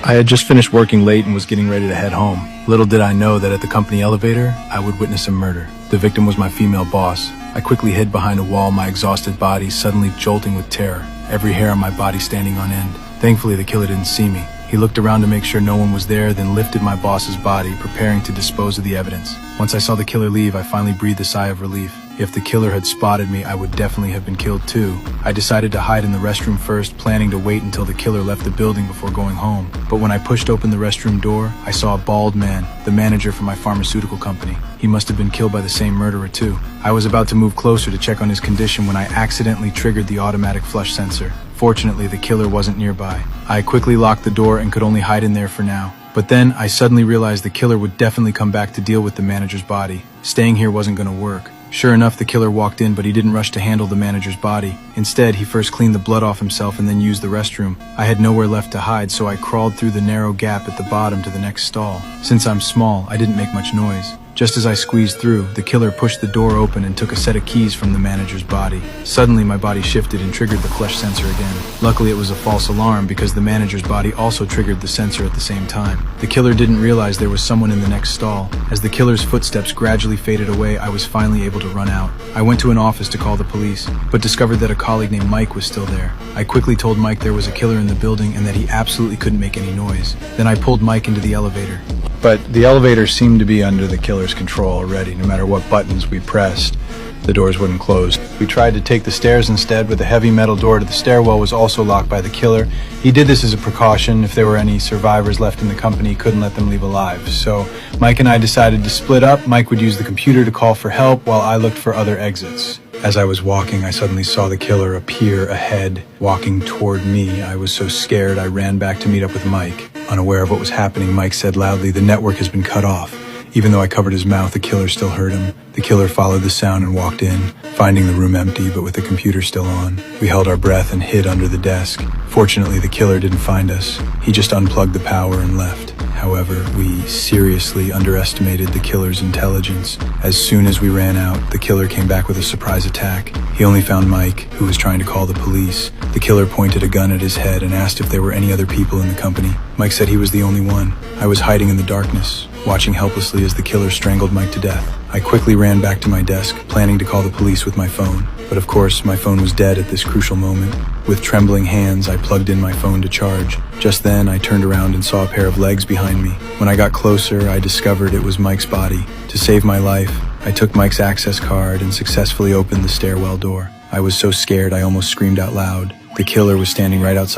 I had just finished working late and was getting ready to head home. Little did I know that at the company elevator, I would witness a murder. The victim was my female boss. I quickly hid behind a wall, my exhausted body suddenly jolting with terror, every hair on my body standing on end. Thankfully, the killer didn't see me. He looked around to make sure no one was there, then lifted my boss's body, preparing to dispose of the evidence. Once I saw the killer leave, I finally breathed a sigh of relief. If the killer had spotted me, I would definitely have been killed too. I decided to hide in the restroom first, planning to wait until the killer left the building before going home. But when I pushed open the restroom door, I saw a bald man, the manager for my pharmaceutical company. He must have been killed by the same murderer too. I was about to move closer to check on his condition when I accidentally triggered the automatic flush sensor. Fortunately, the killer wasn't nearby. I quickly locked the door and could only hide in there for now. But then I suddenly realized the killer would definitely come back to deal with the manager's body. Staying here wasn't gonna work. Sure enough, the killer walked in, but he didn't rush to handle the manager's body. Instead, he first cleaned the blood off himself and then used the restroom. I had nowhere left to hide, so I crawled through the narrow gap at the bottom to the next stall. Since I'm small, I didn't make much noise. Just as I squeezed through, the killer pushed the door open and took a set of keys from the manager's body. Suddenly, my body shifted and triggered the flush sensor again. Luckily, it was a false alarm because the manager's body also triggered the sensor at the same time. The killer didn't realize there was someone in the next stall. As the killer's footsteps gradually faded away, I was finally able to run out. I went to an office to call the police, but discovered that a colleague named Mike was still there. I quickly told Mike there was a killer in the building and that he absolutely couldn't make any noise. Then I pulled Mike into the elevator. But the elevator seemed to be under the killer's control already. No matter what buttons we pressed, the doors wouldn't close. We tried to take the stairs instead, but the heavy metal door to the stairwell was also locked by the killer. He did this as a precaution. If there were any survivors left in the company, he couldn't let them leave alive. So Mike and I decided to split up. Mike would use the computer to call for help while I looked for other exits. As I was walking, I suddenly saw the killer appear ahead, walking toward me. I was so scared, I ran back to meet up with Mike. Unaware of what was happening, Mike said loudly, "The network has been cut off." Even though I covered his mouth, the killer still heard him. The killer followed the sound and walked in, finding the room empty, but with the computer still on. We held our breath and hid under the desk. Fortunately, the killer didn't find us. He just unplugged the power and left. However, we seriously underestimated the killer's intelligence. As soon as we ran out, the killer came back with a surprise attack. He only found Mike, who was trying to call the police. The killer pointed a gun at his head and asked if there were any other people in the company. Mike said he was the only one. I was hiding in the darkness, watching helplessly as the killer strangled Mike to death. I quickly ran back to my desk, planning to call the police with my phone. But of course, my phone was dead at this crucial moment. With trembling hands, I plugged in my phone to charge. Just then, I turned around and saw a pair of legs behind me. When I got closer, I discovered it was Mike's body. To save my life, I took Mike's access card and successfully opened the stairwell door. I was so scared I almost screamed out loud. The killer was standing right outside